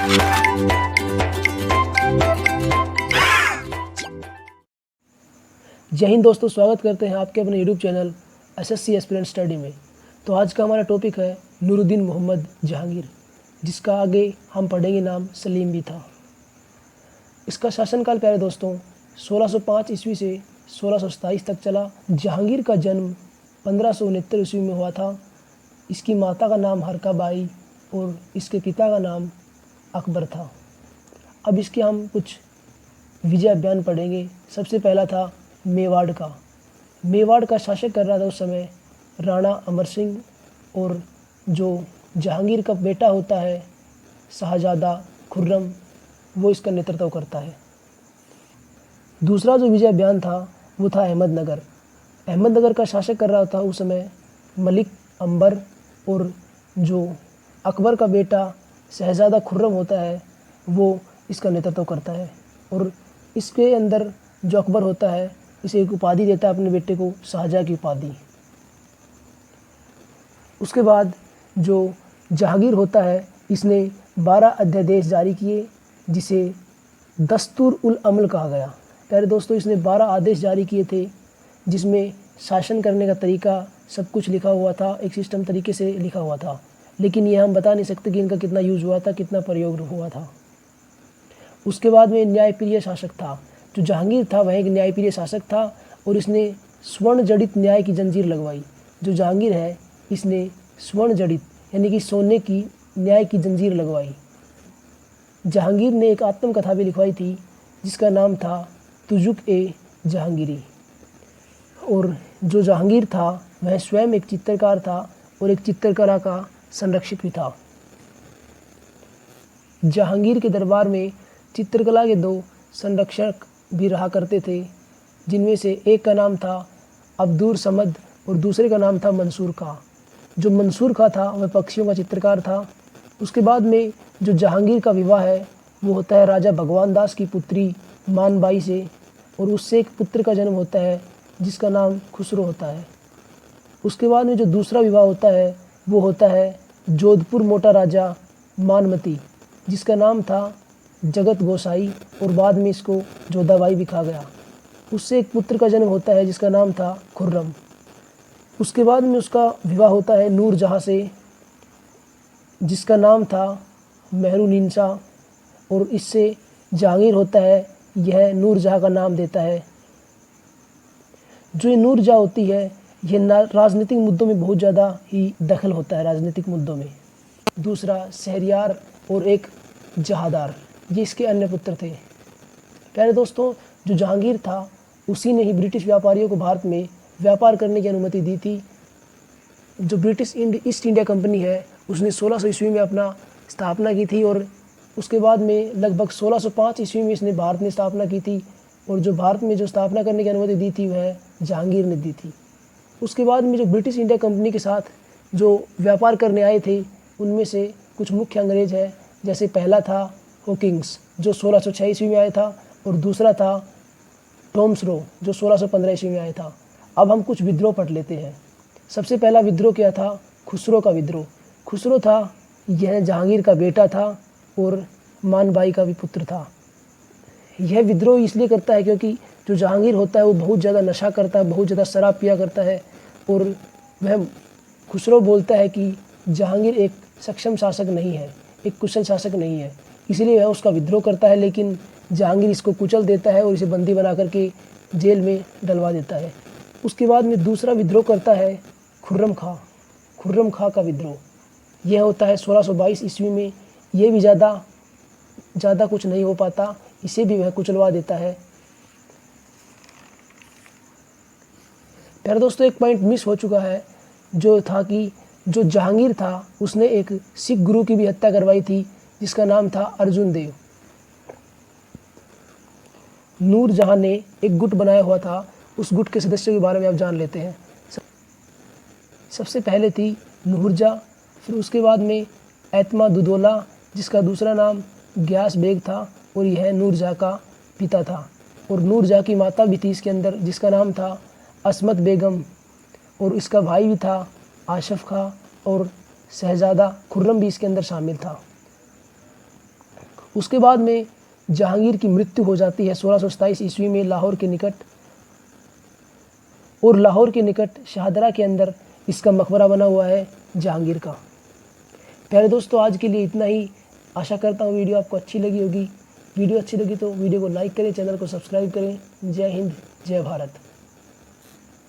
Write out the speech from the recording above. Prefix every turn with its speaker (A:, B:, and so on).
A: जय हिंद दोस्तों, स्वागत करते हैं आपके अपने YouTube channel SSC aspirant study में। तो आज का हमारा टॉपिक है नूरुद्दीन मोहम्मद जहांगीर, जिसका आगे हम पढ़ेंगे नाम सलीम भी था। इसका शासनकाल प्यारे दोस्तों 1605 ईस्वी से 1627 तक चला। जहांगीर का जन्म 1569 ईस्वी में हुआ था। इसकी माता का नाम हरका बाई और इसके पिता का नाम अकबर था। अब इसके हम कुछ विजय बयान पढ़ेंगे। सबसे पहला था मेवाड़ का। मेवाड़ का शासक कर रहा था उस समय राणा अमर सिंह, और जो जहांगीर का बेटा होता है शाहजादा खुर्रम, वो इसका नेतृत्व करता है। दूसरा जो विजय बयान था वो था अहमदनगर। अहमदनगर का शासक कर रहा था उस समय मलिक अंबर, और जो अकबर का बेटा शहजादा खुर्रम होता है वो इसका नेतृत्व करता है। और इसके अंदर जो अकबर होता है इसे एक उपाधि देता है अपने बेटे को, शाहजहाँ की उपाधि। उसके बाद जो जहांगीर होता है इसने 12 अध्यादेश जारी किए, जिसे दस्तूर उल अमल कहा गया। प्यारे दोस्तों, इसने 12 आदेश जारी किए थे, जिसमें शासन करने का तरीका सब कुछ लिखा हुआ था, एक सिस्टम तरीके से लिखा हुआ था। लेकिन ये हम बता नहीं सकते कि इनका कितना यूज़ हुआ था, कितना प्रयोग हुआ था। उसके बाद में न्यायप्रिय शासक था। जो जहांगीर था वह एक न्यायप्रिय शासक था, और इसने स्वर्ण जड़ित न्याय की जंजीर लगवाई। जो जहांगीर है इसने स्वर्ण जड़ित यानी कि सोने की न्याय की जंजीर लगवाई। जहांगीर ने एक आत्मकथा भी लिखवाई थी जिसका नाम था तुजुक ए जहांगीरी। और जो जहांगीर था वह स्वयं एक चित्रकार था और एक चित्रकला का संरक्षक भी था। जहांगीर के दरबार में चित्रकला के 2 संरक्षक भी रहा करते थे, जिनमें से एक का नाम था अब्दुर समद और दूसरे का नाम था मंसूर खां। जो मंसूर खां था वह पक्षियों का चित्रकार था। उसके बाद में जो जहांगीर का विवाह है वो होता है राजा भगवान दास की पुत्री मानबाई से, और उससे एक पुत्र का जन्म होता है जिसका नाम खुसरो होता है। उसके बाद में जो दूसरा विवाह होता है वो होता है जोधपुर मोटा राजा मानमती, जिसका नाम था जगत गोसाई, और बाद में इसको जोधाबाई भी कहा गया। उससे एक पुत्र का जन्म होता है जिसका नाम था खुर्रम। उसके बाद में उसका विवाह होता है नूर जहाँ से, जिसका नाम था मेहरुनिसा, और इससे जहांगीर होता है यह नूर जहाँ का नाम देता है। जो ये नूर जहाँ होती है यह राजनीतिक मुद्दों में बहुत ज़्यादा ही दखल होता है राजनीतिक मुद्दों में। दूसरा शहरियार और एक जहादार, ये इसके अन्य पुत्र थे। प्यारे दोस्तों, जो जहांगीर था उसी ने ही ब्रिटिश व्यापारियों को भारत में व्यापार करने की अनुमति दी थी। जो ब्रिटिश ईस्ट इंडिया कंपनी है उसने 1600 ईस्वी में अपना स्थापना की थी, और उसके बाद में लगभग 1605 ईस्वी में इसने भारत में स्थापना की थी। और जो भारत में जो स्थापना करने की अनुमति दी थी वह जहांगीर ने दी थी। उसके बाद में जो ब्रिटिश इंडिया कंपनी के साथ जो व्यापार करने आए थे उनमें से कुछ मुख्य अंग्रेज हैं, जैसे पहला था हॉकिंग्स जो 1606 ईस्वी में आया था, और दूसरा था टॉम्सरो जो 1615 ईस्वी में आया था। अब हम कुछ विद्रोह पढ़ लेते हैं। सबसे पहला विद्रोह क्या था? खुसरो का विद्रोह। खुसरो था यह जहांगीर का बेटा था और मानबाई का भी पुत्र था। यह विद्रोह इसलिए करता है क्योंकि जो जहांगीर होता है वो बहुत ज़्यादा नशा करता है, बहुत ज़्यादा शराब पिया करता है, और वह खुसरो बोलता है कि जहांगीर एक सक्षम शासक नहीं है, एक कुशल शासक नहीं है, इसलिए वह उसका विद्रोह करता है। लेकिन जहांगीर इसको कुचल देता है और इसे बंदी बना करके जेल में डलवा देता है। उसके बाद में दूसरा विद्रोह करता है खुर्रम खां का विद्रोह। यह होता है 1622 ईस्वी में। ये भी ज़्यादा कुछ नहीं हो पाता, इसे भी वह कुचलवा देता है। प्यारे दोस्तों, एक पॉइंट मिस हो चुका है, जो था कि जो जहांगीर था उसने एक सिख गुरु की भी हत्या करवाई थी जिसका नाम था अर्जुन देव। नूर जहां ने एक गुट बनाया हुआ था, उस गुट के सदस्यों के बारे में आप जान लेते हैं। सबसे पहले थी नूरजा, फिर उसके बाद में एतमा दुदोला जिसका दूसरा नाम ग्यास बेग था, और यह नूरजहाँ का पिता था। और नूरजहाँ की माता भी थी इसके अंदर जिसका नाम था असमत बेगम, और इसका भाई भी था आशफ खां, और शहजादा खुर्रम भी इसके अंदर शामिल था। उसके बाद में जहांगीर की मृत्यु हो जाती है 1627 ईस्वी में लाहौर के निकट, और लाहौर के निकट शाहदरा के अंदर इसका मकबरा बना हुआ है जहांगीर का। प्यारे दोस्तों, आज के लिए इतना ही। आशा करता हूँ वीडियो आपको अच्छी लगी होगी। वीडियो अच्छी लगी तो वीडियो को लाइक करें, चैनल को सब्सक्राइब करें। जय हिंद, जय भारत।